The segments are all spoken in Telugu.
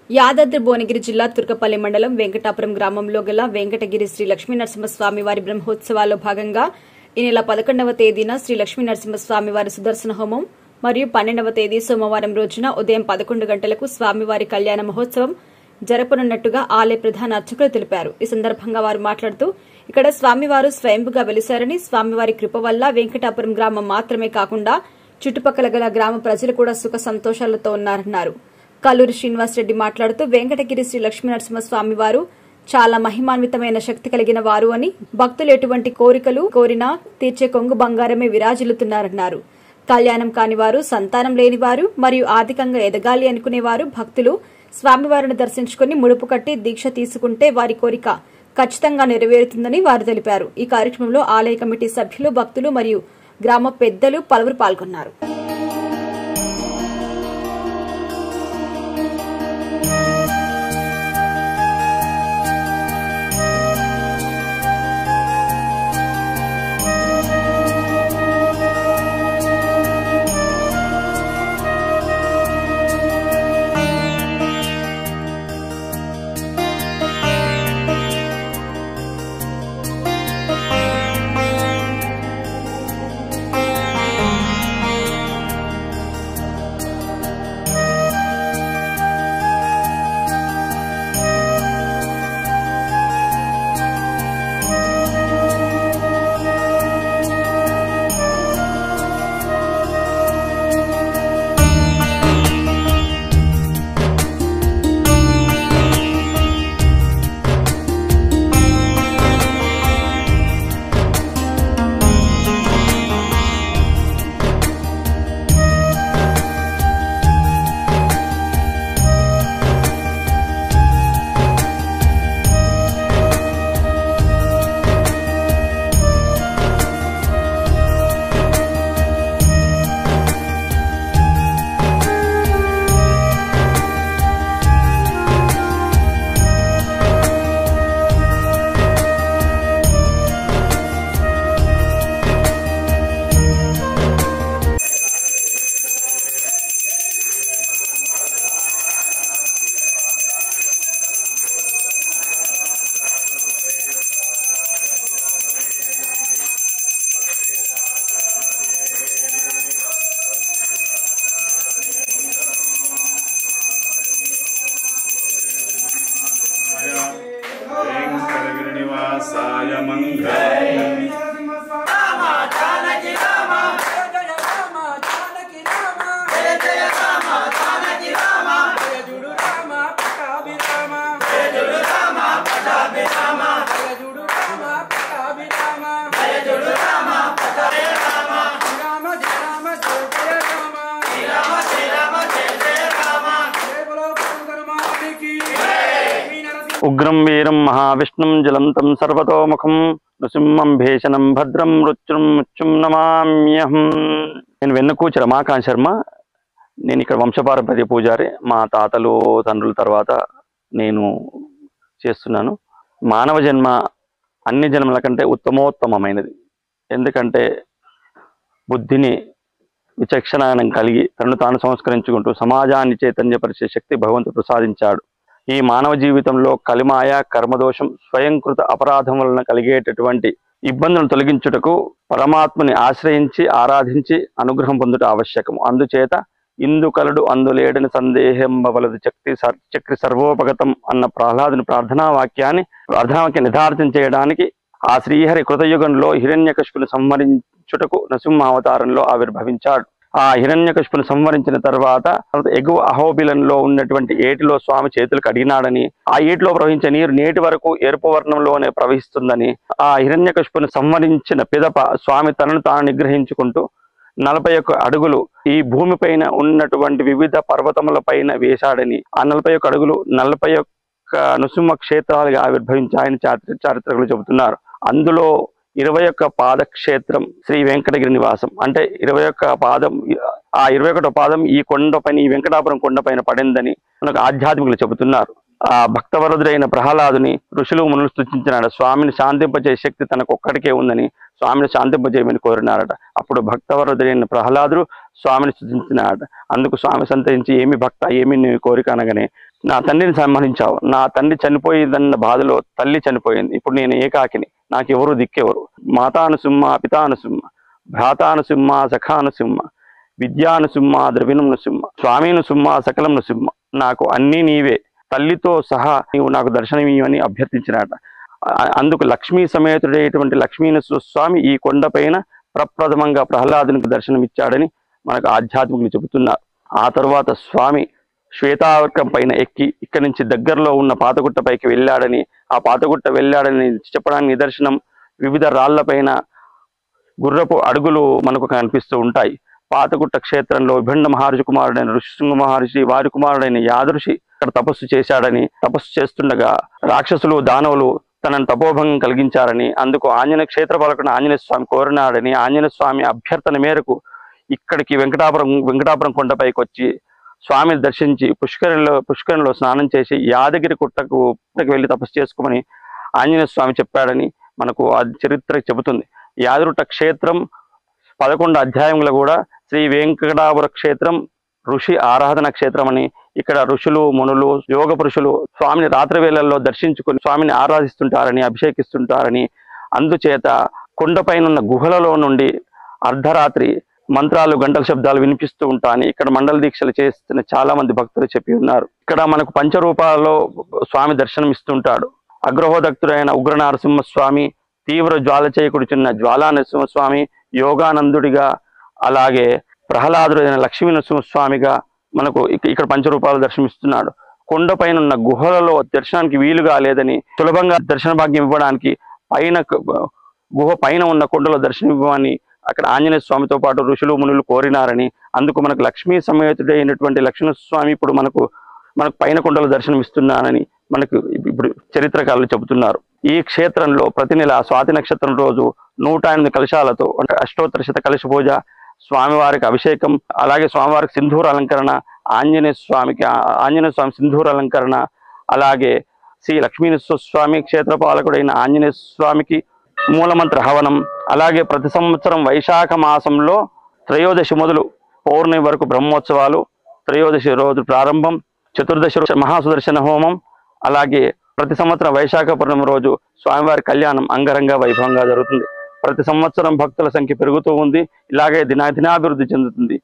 యాదాద్రి భువనగిరి జిల్లా తుర్కపల్లి మండలం వెంకటాపురం గ్రామంలో గల వెంకటగిరి శ్రీ లక్ష్మీనరసింహస్వామి వారి బ్రహ్మోత్సవాల్లో భాగంగా ఈ నెల 11వ తేదీన శ్రీ లక్ష్మీనరసింహస్వామి వారి సుదర్శన హోమం మరియు 12వ తేదీ సోమవారం రోజున ఉదయం 11 గంటలకు స్వామివారి కళ్యాణ మహోత్సవం జరపనున్నట్టుగా ఆలయ ప్రధాన అర్చకులు తెలిపారు. ఈ సందర్భంగా వారు మాట్లాడుతూ ఇక్కడ స్వామివారు స్వయంభుగా వెలిశారని, స్వామివారి కృప వల్ల వెంకటాపురం గ్రామం మాత్రమే కాకుండా చుట్టుపక్కల గల గ్రామ ప్రజలు కూడా సుఖ సంతోషాలతో ఉన్నారన్నారు. కల్లూరి శ్రీనివాసరెడ్డి మాట్లాడుతూ వెంకటగిరి శ్రీ లక్ష్మీనరసింహస్వామి వారు చాలా మహిమాన్వితమైన శక్తి కలిగిన వారు అని, భక్తులు ఎటువంటి కోరికలు కోరినా తీర్చే కొంగు బంగారమే విరాజిల్లుతున్నారన్నారు. కళ్యాణం కాని వారు, సంతానం లేని వారు మరియు ఆర్థికంగా ఎదగాలి అనుకునేవారు భక్తులు స్వామివారిని దర్శించుకుని ముడుపు కట్టి దీక్ష తీసుకుంటే వారి కోరిక ఖచ్చితంగా నెరవేరుతుందని వారు తెలిపారు. ఈ కార్యక్రమంలో ఆలయ కమిటీ సభ్యులు, భక్తులు మరియు గ్రామ పెద్దలు పలువురు పాల్గొన్నారు. వెంకటగిరినివాసాయ మంగళం. ఉగ్రం వీరం మహావిష్ణుం జలంతం సర్వతోముఖం నృసింహం భేషణం భద్రం మృత్యుం నమామ్యహం. నేను వెన్నకూచి రమాకాంత్ శర్మ. నేను ఇక్కడ వంశపారంపర్య పూజారి. మా తాతలు తండ్రుల తర్వాత నేను చేస్తున్నాను. మానవ జన్మ అన్ని జన్మల కంటే ఉత్తమోత్తమైనది. ఎందుకంటే బుద్ధిని విచక్షణానం కలిగి తనను తాను సంస్కరించుకుంటూ సమాజాన్ని చైతన్యపరిచే శక్తి భగవంతుడు ప్రసాదించాడు. ఈ మానవ జీవితంలో కలిమాయ, కర్మదోషం, స్వయంకృత అపరాధం వలన కలిగేటటువంటి ఇబ్బందులను తొలగించుటకు పరమాత్మని ఆశ్రయించి ఆరాధించి అనుగ్రహం పొందుట ఆవశ్యకము. అందుచేత ఇందు కలడు అందులేడని సందేహం బవలదు చక్రి సర్వోపగతం అన్న ప్రహ్లాదుని ప్రార్థనావాక్యాన్ని నిధార్థం చేయడానికి ఆ శ్రీహరి కృతయుగంలో హిరణ్యకశిపుని సంహరించుటకు నరసింహావతారంలో ఆవిర్భవించాడు. ఆ హిరణ్యకశిపుని సంహరించిన తర్వాత ఎగువ అహోబిలంలో ఉన్నటువంటి ఏటిలో స్వామి చేతులు కడిగినాడని, ఆ ఏటిలో ప్రవహించే నీరు నేటి వరకు ఎరుపు వర్ణంలోనే ప్రవహిస్తుందని, ఆ హిరణ్యకశిపుని సంహరించిన పిదప స్వామి తనను తాను నిగ్రహించుకుంటూ 41 అడుగులు ఈ భూమిపైన ఉన్నటువంటి వివిధ పర్వతముల పైన వేశాడని, ఆ 41 అడుగులు 41 నృసింహ క్షేత్రాలుగా ఆవిర్భవించాయని చారిత్రకులు చెబుతున్నారు. అందులో 21 పాదక్షేత్రం శ్రీ వెంకటగిరి నివాసం. అంటే 21 పాదం, ఆ 21వ పాదం ఈ కొండపైన, ఈ వెంకటాపురం కొండపైన పడిందని మనకు ఆధ్యాత్మికులు చెబుతున్నారు. ఆ భక్తవరదుడైన ప్రహ్లాదుని ఋషులు మునులు స్తుతించినాడు. స్వామిని శాంతింపజే శక్తి తనకొక్కడికే ఉందని స్వామిని శాంతింపజేయమని కోరినారట. అప్పుడు భక్తవరదుడైన ప్రహ్లాదుడు స్వామిని స్తుతించినాడు. అందుకు స్వామి సంతరించి ఏమి భక్త, ఏమి నీ కోరిక అనగానే నా తండ్రిని సంహరించావు, నా తండ్రి చనిపోయిందన్న బాధలో తల్లి చనిపోయింది, ఇప్పుడు నేను ఏకాకిని, నాకెవరు దిక్కెవరు? మాతానుసింహ, పితానుసింహ, భ్రాతానుసింహ, సఖానుసింహ, విద్యానుసింహ, ద్రవిణంనుసింహ, స్వామినుసింహ, సకలంనుసింహ, నాకు అన్నీ నీవే, తల్లితో సహా నీవు నాకు దర్శనమీయమని అభ్యర్థించినట. అందుకు లక్ష్మీ సమేతుడైనటువంటి లక్ష్మీనరసింహస్వామి ఈ కొండపైన ప్రప్రథమంగా ప్రహ్లాదునికి దర్శనమిచ్చాడని మనకు ఆధ్యాత్మికులు చెబుతున్నారు. ఆ తరువాత స్వామి శ్వేతావర్కం పైన ఎక్కి ఇక్కడి నుంచి దగ్గరలో ఉన్న పాతగుట్ట పైకి వెళ్ళాడని, ఆ పాతగుట్ట వెళ్ళాడని చెప్పడానికి నిదర్శనం వివిధ రాళ్లపైన గుర్రపు అడుగులు మనకు కనిపిస్తూ ఉంటాయి. పాతగుట్ట క్షేత్రంలో విభిన్న మహర్షి కుమారుడైన ఋషిశృంగ మహర్షి వారి కుమారుడైన యాదృషి ఇక్కడ తపస్సు చేశాడని, తపస్సు చేస్తుండగా రాక్షసులు దానవులు తనను తపోభంగం కలిగించారని, అందుకు ఆంజనేయ క్షేత్రపాలకుడు ఆంజనేయ స్వామి కోరినాడని, ఆంజనేయ స్వామి అభ్యర్థన మేరకు ఇక్కడికి వెంకటాపురం కొండపైకి వచ్చి స్వామిని దర్శించి పుష్కరంలో స్నానం చేసి యాదగిరి గుట్టకు వెళ్ళి తపస్సు చేసుకోమని ఆంజనేయ స్వామి చెప్పాడని మనకు ఆ చరిత్ర చెబుతుంది. యాదగిరిగుట్ట క్షేత్రం 11 అధ్యాయంలో కూడా శ్రీ వెంకటాపుర క్షేత్రం ఋషి ఆరాధన క్షేత్రం అని, ఇక్కడ ఋషులు మునులు యోగ పురుషులు స్వామిని రాత్రి వేళల్లో దర్శించుకుని స్వామిని ఆరాధిస్తుంటారని, అభిషేకిస్తుంటారని, అందుచేత కొండపైన ఉన్న గుహలలో నుండి అర్ధరాత్రి మంత్రాలు గంటల శబ్దాలు వినిపిస్తూ ఉంటాయని ఇక్కడ మండల దీక్షలు చేస్తున్న చాలా మంది భక్తులు చెప్పి ఉన్నారు. ఇక్కడ మనకు పంచరూపాలలో స్వామి దర్శనం ఇస్తుంటాడు. అగ్రహోదక్తుడైన ఉగ్ర నరసింహస్వామి, తీవ్ర జ్వాల చేయకుడిచున్న జ్వాలా నరసింహస్వామి, యోగానందుడిగా, అలాగే ప్రహ్లాదుడైన లక్ష్మీ నరసింహస్వామిగా మనకు ఇక్కడ పంచరూపాలు దర్శనమిస్తున్నాడు. కొండపైన ఉన్న గుహలలో దర్శనానికి వీలుగా లేదని సులభంగా దర్శన భాగ్యం ఇవ్వడానికి గుహ పైన ఉన్న కొండలో దర్శనం ఇవ్వమని అక్కడ ఆంజనేయ స్వామితో పాటు ఋషులు మునులు కోరినారని, అందుకు మనకు లక్ష్మీ సమేతుడైనటువంటి లక్ష్మణస్వామి ఇప్పుడు మనకు పైన కొండలో దర్శనం ఇస్తున్నానని మనకు ఇప్పుడు చరిత్రకారులు చెబుతున్నారు. ఈ క్షేత్రంలో ప్రతి నెల స్వాతి నక్షత్రం రోజు 108 కలశాలతో అంటే అష్టోత్తర శత కలశ పూజ, స్వామివారికి అభిషేకం, అలాగే స్వామివారికి సింధూర అలంకరణ, ఆంజనేయ స్వామి సింధూర అలంకరణ, అలాగే శ్రీ లక్ష్మీనరసింహ స్వామి క్షేత్రపాలకుడైన ఆంజనేయ స్వామికి మూలమంత్ర హవనం, అలాగే ప్రతి సంవత్సరం వైశాఖ మాసంలో త్రయోదశి మొదలు పౌర్ణమి వరకు బ్రహ్మోత్సవాలు, త్రయోదశి రోజు ప్రారంభం, చతుర్దశి రోజు మహాసుదర్శన హోమం, అలాగే ప్రతి సంవత్సరం వైశాఖ పౌర్ణమి రోజు స్వామివారి కళ్యాణం అంగరంగ వైభవంగా జరుగుతుంది. ప్రతి సంవత్సరం భక్తుల సంఖ్య పెరుగుతూ ఉంది. ఇలాగే దినాభివృద్ధి చెందుతుంది.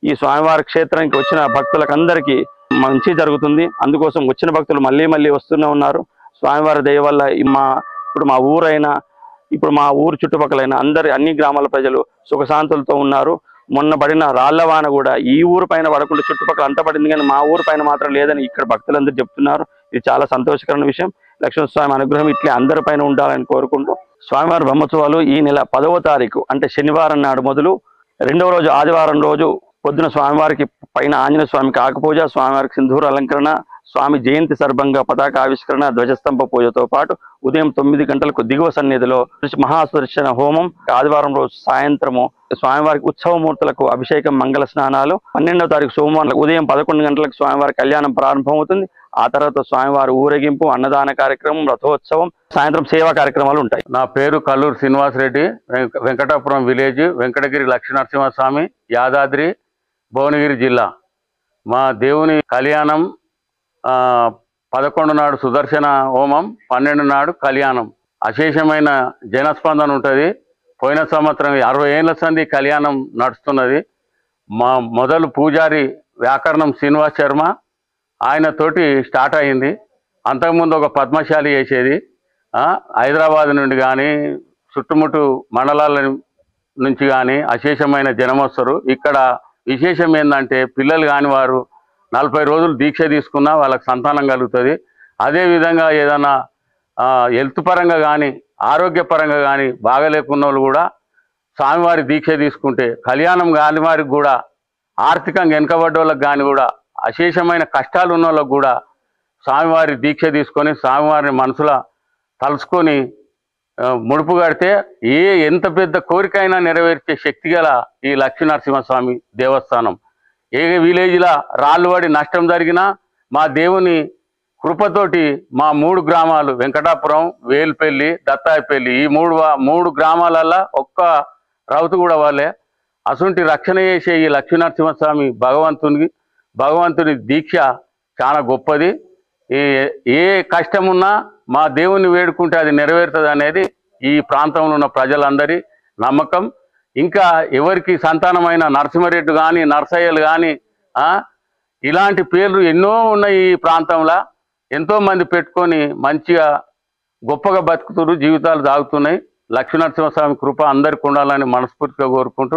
ఈ స్వామివారి క్షేత్రానికి వచ్చిన భక్తులకు అందరికీ మంచి జరుగుతుంది. అందుకోసం వచ్చిన భక్తులు మళ్ళీ వస్తూనే ఉన్నారు. స్వామివారి దయ వల్ల ఇప్పుడు మా ఊరు చుట్టుపక్కలైన అన్ని గ్రామాల ప్రజలు సుఖశాంతులతో ఉన్నారు. మొన్న పడిన రాళ్లవాన కూడా ఈ ఊరు పైన పడకుండా చుట్టుపక్కల అంతా పడింది, కానీ మా ఊరు పైన మాత్రం లేదని ఇక్కడ భక్తులందరూ చెప్తున్నారు. ఇది చాలా సంతోషకరమైన విషయం. లక్ష్మణస్వామి అనుగ్రహం ఇట్లే అందరి పైన ఉండాలని కోరుకుంటూ స్వామివారి బ్రహ్మోత్సవాలు ఈ నెల 10వ తారీఖు అంటే శనివారం నాడు మొదలు 2వ రోజు ఆదివారం రోజు పొద్దున స్వామివారికి పైన ఆంజనేయ స్వామికి ఆకుపూజ, స్వామివారికి సింధూర అలంకరణ, స్వామి జయంతి సందర్భంగా పతాక ఆవిష్కరణ, ధ్వజస్తంభ పూజతో పాటు ఉదయం 9 గంటలకు దిగువ సన్నిధిలో మహాసుదర్శన హోమం, ఆదివారం రోజు సాయంత్రము స్వామివారికి ఉత్సవమూర్తులకు అభిషేకం, మంగళ స్నానాలు, 12వ తారీఖు సోమవారం ఉదయం 11 గంటలకు స్వామివారి కళ్యాణం ప్రారంభమవుతుంది. ఆ తర్వాత స్వామివారి ఊరేగింపు, అన్నదాన కార్యక్రమం, రథోత్సవం, సాయంత్రం సేవా కార్యక్రమాలు ఉంటాయి. నా పేరు కల్లూరు శ్రీనివాసరెడ్డి, వెంకటాపురం విలేజ్, వెంకటగిరి లక్ష్మీనరసింహస్వామి, యాదాద్రి భువనగిరి జిల్లా. మా దేవుని కళ్యాణం 11 నాడు సుదర్శన హోమం, 12 నాడు కళ్యాణం. అశేషమైన జనస్పందన ఉంటుంది. పోయిన సంవత్సరం 60 ఏళ్ల సంది కళ్యాణం నడుస్తున్నది. మా మొదలు పూజారి వ్యాకరణం శ్రీనివాస్ శర్మ, ఆయనతోటి స్టార్ట్ అయింది. అంతకుముందు ఒక పద్మశాలి చేసేది. హైదరాబాద్ నుండి కానీ చుట్టుముట్టు మండలాల నుంచి కానీ అశేషమైన జనం వస్తారు. ఇక్కడ విశేషం ఏంటంటే పిల్లలు కాని వారు 40 రోజులు దీక్ష తీసుకున్నా వాళ్ళకి సంతానం కలుగుతుంది. అదేవిధంగా ఏదైనా హెల్త్ పరంగా కానీ ఆరోగ్యపరంగా కానీ బాగలేకున్న వాళ్ళు కూడా స్వామివారి దీక్ష తీసుకుంటే, కళ్యాణం కాని వారికి కూడా, ఆర్థికంగా వెనుకబడ్డ వాళ్ళకి కానీ కూడా, అశేషమైన కష్టాలు ఉన్న వాళ్ళకు కూడా స్వామివారి దీక్ష తీసుకొని స్వామివారిని మనసులో తలుసుకొని ముడుపు కడితే ఎంత పెద్ద కోరికైనా నెరవేర్చే శక్తి గల ఈ లక్ష్మీనరసింహస్వామి దేవస్థానం. ఏ విలేజ్లో రాళ్ళు పడి నష్టం జరిగినా మా దేవుని కృపతోటి మా 3 గ్రామాలు వెంకటాపురం, వేల్పల్లి, దత్తాయిపల్లి, ఈ మూడు గ్రామాలల్లో ఒక్క రౌతు కూడా వాళ్ళే. అసుంటి రక్షణ చేసే ఈ లక్ష్మీనరసింహస్వామి భగవంతుని దీక్ష చాలా గొప్పది. ఏ కష్టం ఉన్నా మా దేవుణ్ణి వేడుకుంటే అది నెరవేరుతుంది అనేది ఈ ప్రాంతంలో ఉన్న ప్రజలందరి నమ్మకం. ఇంకా ఎవరికి సంతానమైన నరసింహారెడ్డి కానీ నరసయ్యలు కానీ ఇలాంటి పేర్లు ఎన్నో ఉన్నాయి. ఈ ప్రాంతంలో ఎంతో మంది పెట్టుకొని మంచిగా గొప్పగా బతుకుతున్నారు, జీవితాలు సాగుతున్నాయి. లక్ష్మీనరసింహస్వామి కృప అందరికి ఉండాలని మనస్ఫూర్తిగా కోరుకుంటూ